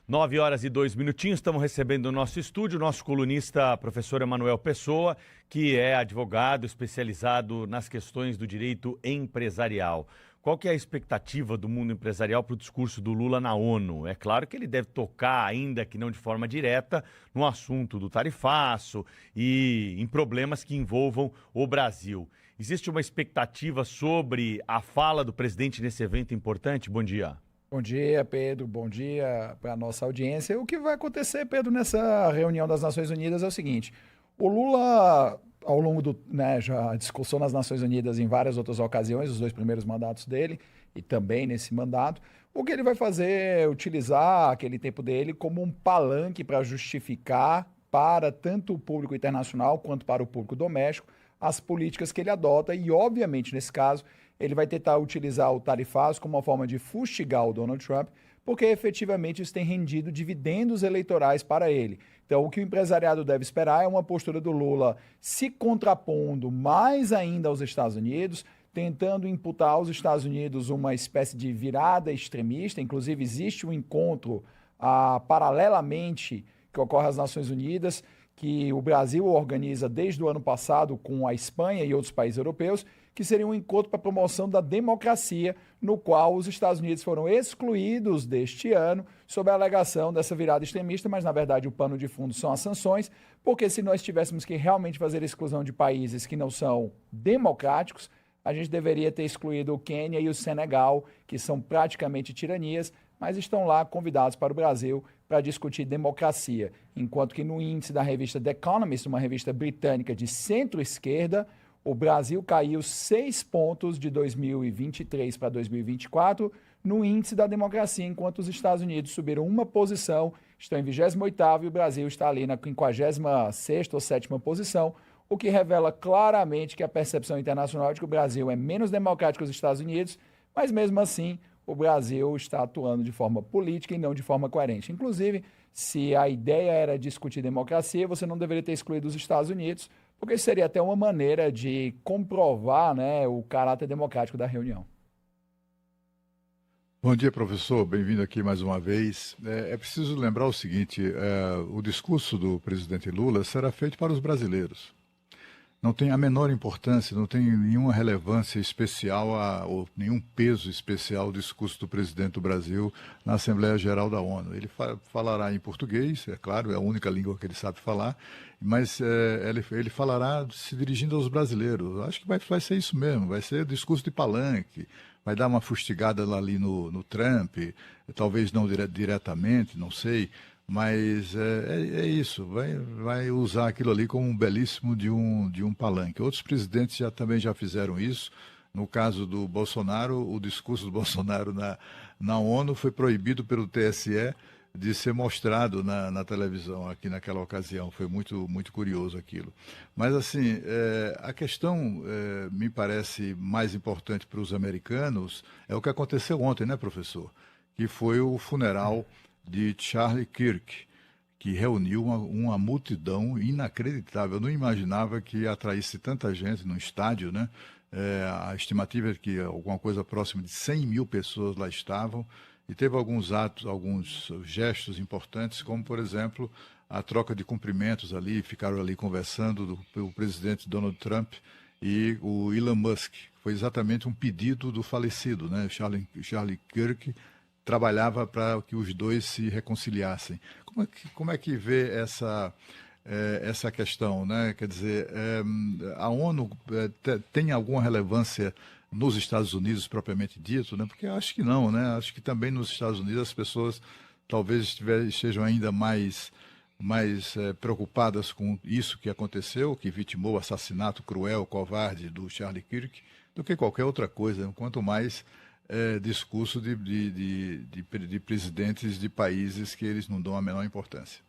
9h02, estamos recebendo no nosso estúdio o nosso colunista, professor Emanuel Pessoa, que é advogado especializado nas questões do direito empresarial. Qual que é a expectativa do mundo empresarial para o discurso do Lula na ONU? É claro que ele deve tocar, ainda que não de forma direta, no assunto do tarifaço e em problemas que envolvam o Brasil. Existe uma expectativa sobre a fala do presidente nesse evento importante? Bom dia. Bom dia, Pedro. Bom dia para a nossa audiência. O que vai acontecer, Pedro, nessa reunião das Nações Unidas é o seguinte. O Lula, ao longo já discursou nas Nações Unidas em várias outras ocasiões, os 2 primeiros mandatos dele, e também nesse mandato. O que ele vai fazer é utilizar aquele tempo dele como um palanque para justificar para tanto o público internacional quanto para o público doméstico as políticas que ele adota e, obviamente, nesse caso, ele vai tentar utilizar o tarifaço como uma forma de fustigar o Donald Trump, porque efetivamente isso tem rendido dividendos eleitorais para ele. Então, o que o empresariado deve esperar é uma postura do Lula se contrapondo mais ainda aos Estados Unidos, tentando imputar aos Estados Unidos uma espécie de virada extremista. Inclusive, existe um encontro paralelamente que ocorre às Nações Unidas, que o Brasil organiza desde o ano passado com a Espanha e outros países europeus, que seria um encontro para a promoção da democracia, no qual os Estados Unidos foram excluídos deste ano, sob a alegação dessa virada extremista, mas na verdade o pano de fundo são as sanções, porque se nós tivéssemos que realmente fazer exclusão de países que não são democráticos, a gente deveria ter excluído o Quênia e o Senegal, que são praticamente tiranias, mas estão lá convidados para o Brasil para discutir democracia. Enquanto que no índice da revista The Economist, uma revista britânica de centro-esquerda, o Brasil caiu 6 pontos de 2023 para 2024 no índice da democracia, enquanto os Estados Unidos subiram uma posição, estão em 28º e o Brasil está ali na 56ª ou 7ª posição, o que revela claramente que a percepção internacional é de que o Brasil é menos democrático que os Estados Unidos, mas mesmo assim o Brasil está atuando de forma política e não de forma coerente. Inclusive, se a ideia era discutir democracia, você não deveria ter excluído os Estados Unidos, porque isso seria até uma maneira de comprovar, o caráter democrático da reunião. Bom dia, professor. Bem-vindo aqui mais uma vez. É preciso lembrar o seguinte, o discurso do presidente Lula será feito para os brasileiros. Não tem a menor importância, não tem nenhuma relevância especial ou nenhum peso especial o discurso do presidente do Brasil na Assembleia Geral da ONU. Ele falará em português, é claro, é a única língua que ele sabe falar, mas ele falará se dirigindo aos brasileiros. Acho que vai ser isso mesmo, vai ser discurso de palanque, vai dar uma fustigada ali no Trump, talvez não diretamente, não sei. Mas é isso, vai usar aquilo ali como um belíssimo de um palanque. Outros presidentes também já fizeram isso. No caso do Bolsonaro, o discurso do Bolsonaro na ONU foi proibido pelo TSE de ser mostrado na televisão aqui naquela ocasião. Foi muito, muito curioso aquilo. Mas, assim, a questão me parece mais importante para os americanos é o que aconteceu ontem, né, professor? Que foi o funeral de Charlie Kirk, que reuniu uma multidão inacreditável. Eu não imaginava que atraísse tanta gente no estádio, né? A estimativa é que alguma coisa próxima de 100 mil pessoas lá estavam, e teve alguns gestos importantes, como, por exemplo, a troca de cumprimentos ali, ficaram ali conversando o presidente Donald Trump e o Elon Musk. Foi exatamente um pedido do falecido, né? Charlie Kirk trabalhava para que os dois se reconciliassem. Como é que vê essa questão, né? Quer dizer, a ONU tem alguma relevância nos Estados Unidos propriamente dito, né? Porque eu acho que não, né? Acho que também nos Estados Unidos as pessoas talvez estejam ainda mais preocupadas com isso que aconteceu, que vitimou o assassinato cruel, covarde do Charlie Kirk, do que qualquer outra coisa, quanto mais discurso de presidentes de países que eles não dão a menor importância.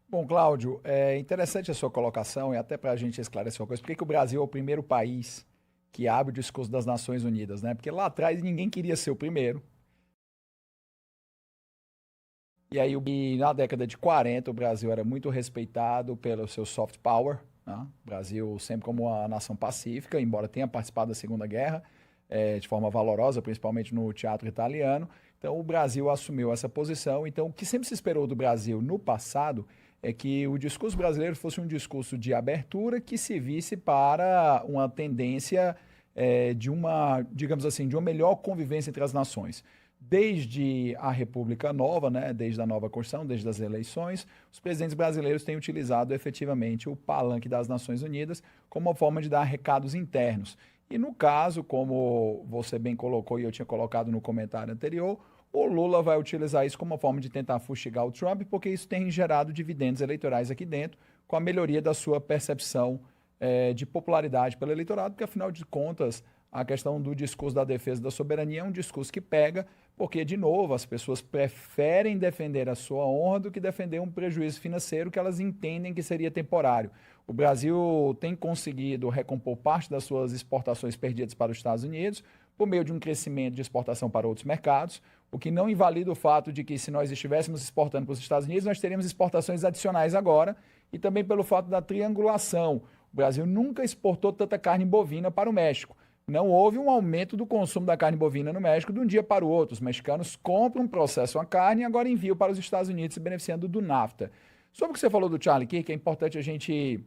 Bom, Cláudio, é interessante a sua colocação e até para a gente esclarecer uma coisa. Por que o Brasil é o primeiro país que abre o discurso das Nações Unidas, né? Porque lá atrás ninguém queria ser o primeiro. E aí, na década de 40, o Brasil era muito respeitado pelo seu soft power, né? O Brasil sempre como uma nação pacífica, embora tenha participado da Segunda Guerra, de forma valorosa, principalmente no teatro italiano. Então, o Brasil assumiu essa posição. Então, o que sempre se esperou do Brasil no passado é que o discurso brasileiro fosse um discurso de abertura que se visse para uma tendência de uma, digamos assim, de uma melhor convivência entre as nações. Desde a República Nova, né, desde a nova Constituição, desde as eleições, os presidentes brasileiros têm utilizado efetivamente o palanque das Nações Unidas como uma forma de dar recados internos. E no caso, como você bem colocou e eu tinha colocado no comentário anterior, o Lula vai utilizar isso como uma forma de tentar fustigar o Trump, porque isso tem gerado dividendos eleitorais aqui dentro, com a melhoria da sua percepção de popularidade pelo eleitorado, porque afinal de contas, a questão do discurso da defesa da soberania é um discurso que pega, porque, de novo, as pessoas preferem defender a sua honra do que defender um prejuízo financeiro que elas entendem que seria temporário. O Brasil tem conseguido recompor parte das suas exportações perdidas para os Estados Unidos por meio de um crescimento de exportação para outros mercados, o que não invalida o fato de que, se nós estivéssemos exportando para os Estados Unidos, nós teríamos exportações adicionais agora, e também pelo fato da triangulação. O Brasil nunca exportou tanta carne bovina para o México. Não houve um aumento do consumo da carne bovina no México de um dia para o outro. Os mexicanos compram, processam a carne e agora enviam para os Estados Unidos, se beneficiando do NAFTA. Sobre o que você falou do Charlie Kirk, é importante a gente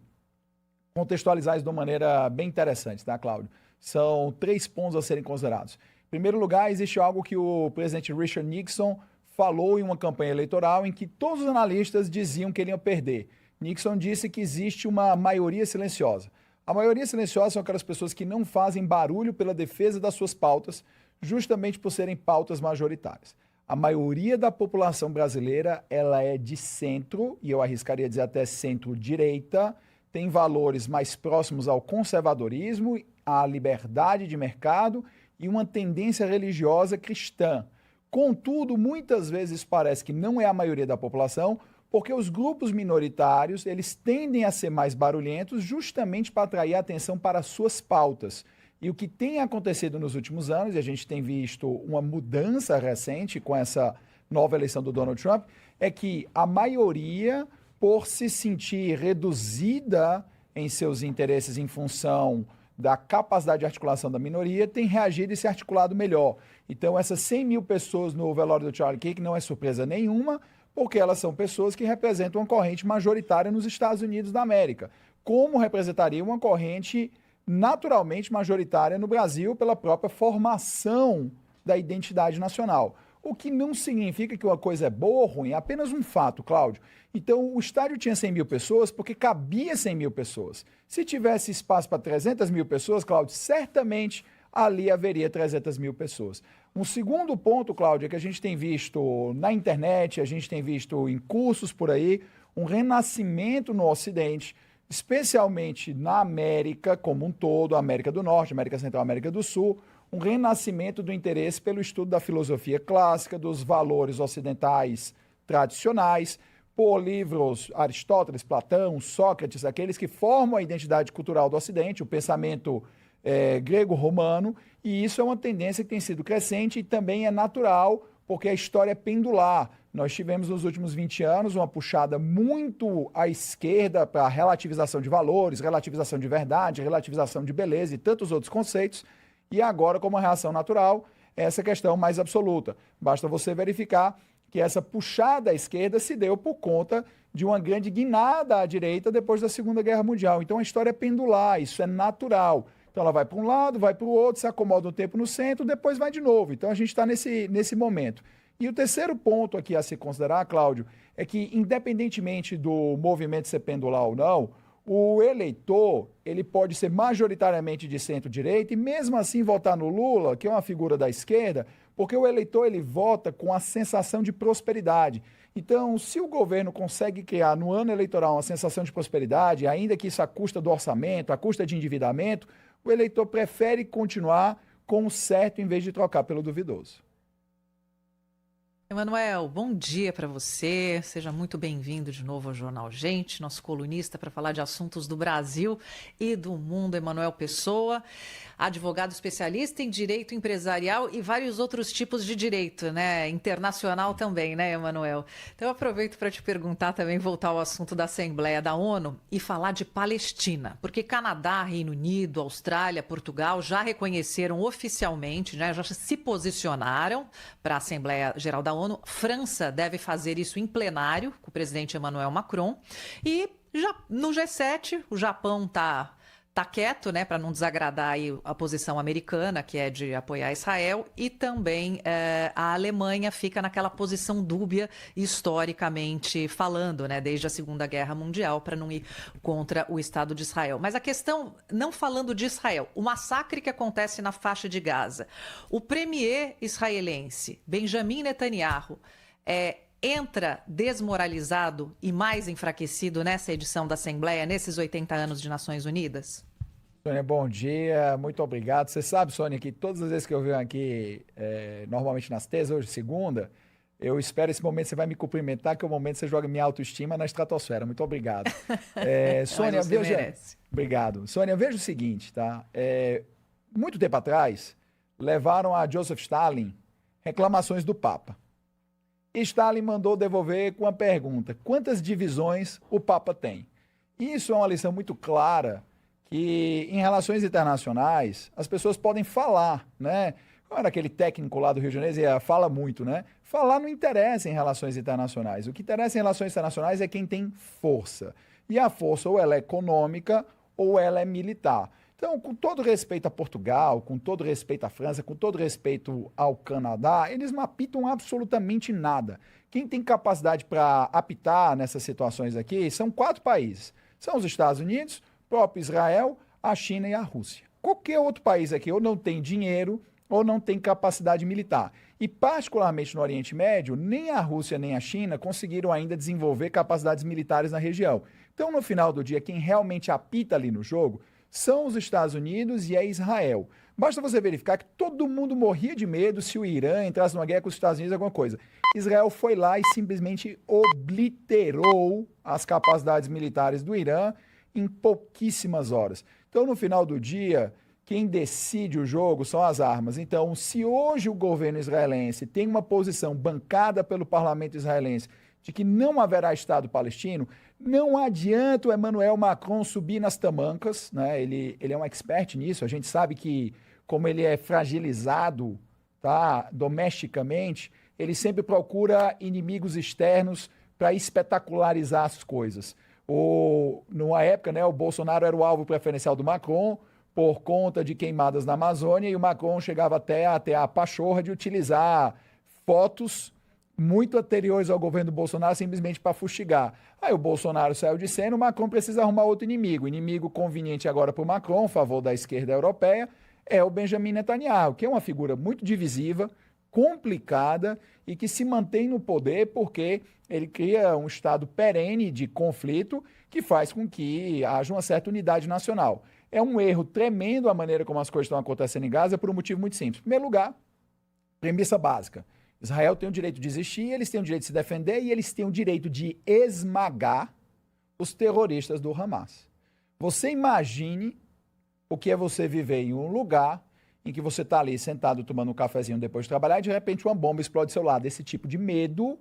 contextualizar isso de uma maneira bem interessante, tá, Cláudio? São 3 pontos a serem considerados. Em primeiro lugar, existe algo que o presidente Richard Nixon falou em uma campanha eleitoral em que todos os analistas diziam que ele ia perder. Nixon disse que existe uma maioria silenciosa. A maioria silenciosa são aquelas pessoas que não fazem barulho pela defesa das suas pautas, justamente por serem pautas majoritárias. A maioria da população brasileira, ela é de centro, e eu arriscaria dizer até centro-direita, tem valores mais próximos ao conservadorismo, à liberdade de mercado e uma tendência religiosa cristã. Contudo, muitas vezes parece que não é a maioria da população, porque os grupos minoritários, eles tendem a ser mais barulhentos justamente para atrair a atenção para as suas pautas. E o que tem acontecido nos últimos anos, e a gente tem visto uma mudança recente com essa nova eleição do Donald Trump, é que a maioria, por se sentir reduzida em seus interesses em função da capacidade de articulação da minoria, tem reagido e se articulado melhor. Então, essas 100 mil pessoas no velório do Charlie Kirk não é surpresa nenhuma, porque elas são pessoas que representam uma corrente majoritária nos Estados Unidos da América, como representaria uma corrente naturalmente majoritária no Brasil pela própria formação da identidade nacional. O que não significa que uma coisa é boa ou ruim, é apenas um fato, Cláudio. Então, o estádio tinha 100 mil pessoas porque cabia 100 mil pessoas. Se tivesse espaço para 300 mil pessoas, Cláudio, certamente ali haveria 300 mil pessoas. Um segundo ponto, Cláudio, é que a gente tem visto na internet, a gente tem visto em cursos por aí, um renascimento no Ocidente, especialmente na América como um todo, América do Norte, América Central, América do Sul, um renascimento do interesse pelo estudo da filosofia clássica, dos valores ocidentais tradicionais, por livros Aristóteles, Platão, Sócrates, aqueles que formam a identidade cultural do Ocidente, o pensamento grego-romano, e isso é uma tendência que tem sido crescente e também é natural, porque a história é pendular. Nós tivemos nos últimos 20 anos uma puxada muito à esquerda para a relativização de valores, relativização de verdade, relativização de beleza e tantos outros conceitos, e agora, como uma reação natural, essa questão mais absoluta. Basta você verificar que essa puxada à esquerda se deu por conta de uma grande guinada à direita depois da Segunda Guerra Mundial. Então a história é pendular, isso é natural. Então ela vai para um lado, vai para o outro, se acomoda um tempo no centro, depois vai de novo. Então a gente está nesse momento. E o terceiro ponto aqui a se considerar, Cláudio, é que independentemente do movimento ser pendular ou não, o eleitor ele pode ser majoritariamente de centro-direita e mesmo assim votar no Lula, que é uma figura da esquerda, porque o eleitor ele vota com a sensação de prosperidade. Então, se o governo consegue criar no ano eleitoral uma sensação de prosperidade, ainda que isso à custa do orçamento, à custa de endividamento, o eleitor prefere continuar com o certo em vez de trocar pelo duvidoso. Emanuel, bom dia para você. Seja muito bem-vindo de novo ao Jornal Gente, nosso colunista para falar de assuntos do Brasil e do mundo. Emanuel Pessoa, advogado especialista em direito empresarial e vários outros tipos de direito, né? Internacional também, né, Emanuel? Então eu aproveito para te perguntar também, voltar ao assunto da Assembleia da ONU e falar de Palestina, porque Canadá, Reino Unido, Austrália, Portugal já reconheceram oficialmente, né, já se posicionaram para a Assembleia Geral da ONU. França deve fazer isso em plenário com o presidente Emmanuel Macron. E já no G7, o Japão tá quieto, né, para não desagradar aí a posição americana, que é de apoiar Israel, e também a Alemanha fica naquela posição dúbia, historicamente falando, né, desde a Segunda Guerra Mundial, para não ir contra o Estado de Israel. Mas a questão, não falando de Israel, o massacre que acontece na faixa de Gaza, o premier israelense, Benjamin Netanyahu, entra desmoralizado e mais enfraquecido nessa edição da Assembleia, nesses 80 anos de Nações Unidas? Sônia, bom dia, muito obrigado. Você sabe, Sônia, que todas as vezes que eu venho aqui, normalmente nas terças, hoje segunda, eu espero esse momento, você vai me cumprimentar, que é o momento que você joga minha autoestima na estratosfera. Muito obrigado. Sônia, veja... Merece. Obrigado. Sônia, veja o seguinte, tá? Muito tempo atrás, levaram a Joseph Stalin reclamações do Papa. E Stalin mandou devolver com uma pergunta: quantas divisões o Papa tem? Isso é uma lição muito clara que em relações internacionais as pessoas podem falar, né? Como era aquele técnico lá do Rio de Janeiro, fala muito, né? Falar não interessa em relações internacionais. O que interessa em relações internacionais é quem tem força. E a força ou ela é econômica ou ela é militar. Então, com todo respeito a Portugal, com todo respeito à França, com todo respeito ao Canadá, eles não apitam absolutamente nada. Quem tem capacidade para apitar nessas situações aqui são 4 países. São os Estados Unidos, próprio Israel, a China e a Rússia. Qualquer outro país aqui ou não tem dinheiro ou não tem capacidade militar. E, particularmente no Oriente Médio, nem a Rússia nem a China conseguiram ainda desenvolver capacidades militares na região. Então, no final do dia, quem realmente apita ali no jogo são os Estados Unidos e é Israel. Basta você verificar que todo mundo morria de medo se o Irã entrasse numa guerra com os Estados Unidos, alguma coisa. Israel foi lá e simplesmente obliterou as capacidades militares do Irã em pouquíssimas horas. Então, no final do dia, quem decide o jogo são as armas. Então, se hoje o governo israelense tem uma posição bancada pelo parlamento israelense de que não haverá Estado palestino, não adianta o Emmanuel Macron subir nas tamancas, né? Ele é um expert nisso. A gente sabe que, como ele é fragilizado, tá, domesticamente, ele sempre procura inimigos externos para espetacularizar as coisas. Numa época, né, o Bolsonaro era o alvo preferencial do Macron por conta de queimadas na Amazônia, e o Macron chegava até a pachorra de utilizar fotos muito anteriores ao governo do Bolsonaro simplesmente para fustigar. Aí o Bolsonaro saiu de cena, o Macron precisa arrumar outro inimigo. O inimigo conveniente agora para o Macron, a favor da esquerda europeia, é o Benjamin Netanyahu, que é uma figura muito divisiva, complicada e que se mantém no poder porque ele cria um estado perene de conflito que faz com que haja uma certa unidade nacional. É um erro tremendo a maneira como as coisas estão acontecendo em Gaza por um motivo muito simples. Em primeiro lugar, premissa básica: Israel tem o direito de existir, eles têm o direito de se defender e eles têm o direito de esmagar os terroristas do Hamas. Você imagine o que é você viver em um lugar em que você está ali sentado tomando um cafezinho depois de trabalhar e de repente uma bomba explode ao seu lado. Esse tipo de medo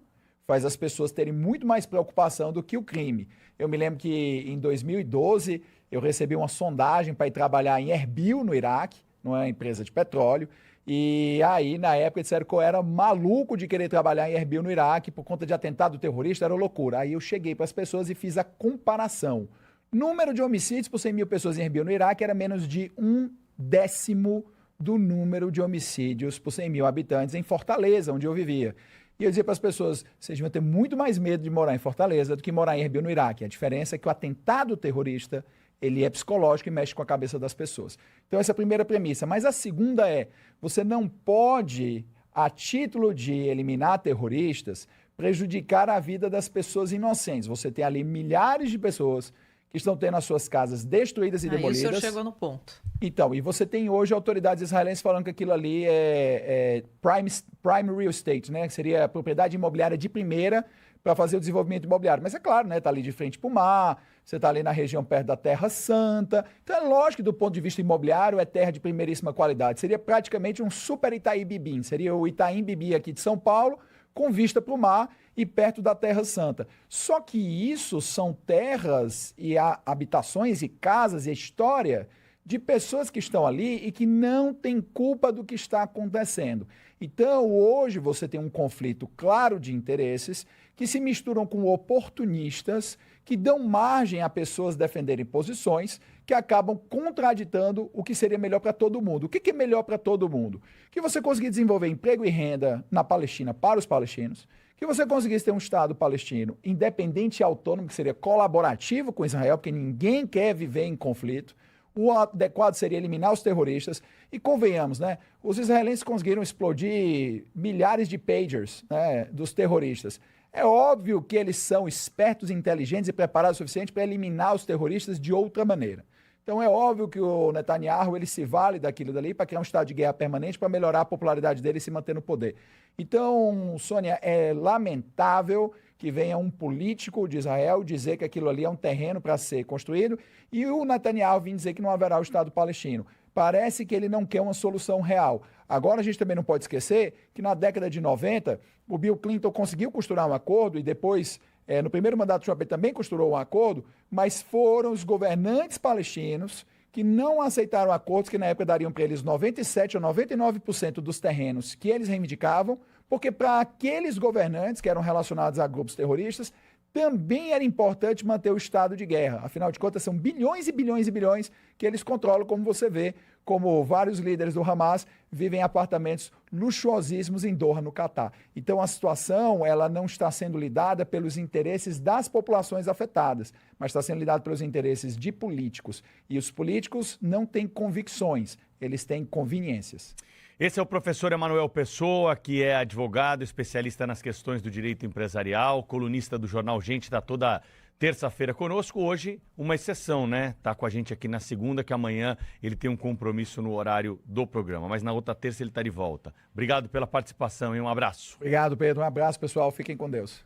faz as pessoas terem muito mais preocupação do que o crime. Eu me lembro que em 2012 eu recebi uma sondagem para ir trabalhar em Erbil, no Iraque, numa empresa de petróleo, e aí na época disseram que eu era maluco de querer trabalhar em Erbil, no Iraque, por conta de atentado terrorista, era loucura. Aí eu cheguei para as pessoas e fiz a comparação. Número de homicídios por 100 mil pessoas em Erbil, no Iraque, era menos de 1/10 do número de homicídios por 100 mil habitantes em Fortaleza, onde eu vivia. E eu dizia para as pessoas: vocês deviam ter muito mais medo de morar em Fortaleza do que morar em Erbil, no Iraque. A diferença é que o atentado terrorista, ele é psicológico e mexe com a cabeça das pessoas. Então essa é a primeira premissa. Mas a segunda é: você não pode, a título de eliminar terroristas, prejudicar a vida das pessoas inocentes. Você tem ali milhares de pessoas que estão tendo as suas casas destruídas e Aí o demolidas. senhor chegou no ponto. Então, e você tem hoje autoridades israelenses falando que aquilo ali é prime real estate, né? Que seria propriedade imobiliária de primeira para fazer o desenvolvimento imobiliário. Mas é claro, né? Está ali de frente para o mar, você está ali na região perto da Terra Santa. Então é lógico que do ponto de vista imobiliário é terra de primeiríssima qualidade. Seria praticamente um super Itaim Bibi. Seria o Itaim Bibi aqui de São Paulo, com vista para o mar e perto da Terra Santa. Só que isso são terras e habitações e casas e história de pessoas que estão ali e que não têm culpa do que está acontecendo. Então, hoje você tem um conflito claro de interesses que se misturam com oportunistas que dão margem a pessoas defenderem posições que acabam contraditando o que seria melhor para todo mundo. O que é melhor para todo mundo? Que você conseguir desenvolver emprego e renda na Palestina para os palestinos, que você conseguisse ter um Estado palestino independente e autônomo, que seria colaborativo com Israel, porque ninguém quer viver em conflito. O adequado seria eliminar os terroristas. E convenhamos, né? Os israelenses conseguiram explodir milhares de pagers, né, dos terroristas. É óbvio que eles são espertos, inteligentes e preparados o suficiente para eliminar os terroristas de outra maneira. Então é óbvio que o Netanyahu ele se vale daquilo dali para criar um estado de guerra permanente para melhorar a popularidade dele e se manter no poder. Então, Sônia, é lamentável que venha um político de Israel dizer que aquilo ali é um terreno para ser construído e o Netanyahu vir dizer que não haverá o Estado palestino. Parece que ele não quer uma solução real. Agora a gente também não pode esquecer que na década de 90 o Bill Clinton conseguiu costurar um acordo e depois, no primeiro mandato do Trump também costurou um acordo, mas foram os governantes palestinos que não aceitaram acordos que na época dariam para eles 97% ou 99% dos terrenos que eles reivindicavam, porque para aqueles governantes que eram relacionados a grupos terroristas, também era importante manter o estado de guerra. Afinal de contas, são bilhões e bilhões e bilhões que eles controlam, como você vê, como vários líderes do Hamas vivem em apartamentos luxuosíssimos em Doha, no Catar. Então, a situação ela não está sendo lidada pelos interesses das populações afetadas, mas está sendo lidada pelos interesses de políticos. E os políticos não têm convicções, eles têm conveniências. Esse é o professor Emanuel Pessoa, que é advogado, especialista nas questões do direito empresarial, colunista do jornal Gente, está toda terça-feira conosco. Hoje, uma exceção, né? Está com a gente aqui na segunda, que amanhã ele tem um compromisso no horário do programa. Mas na outra terça ele está de volta. Obrigado pela participação e um abraço. Obrigado, Pedro. Um abraço, pessoal. Fiquem com Deus.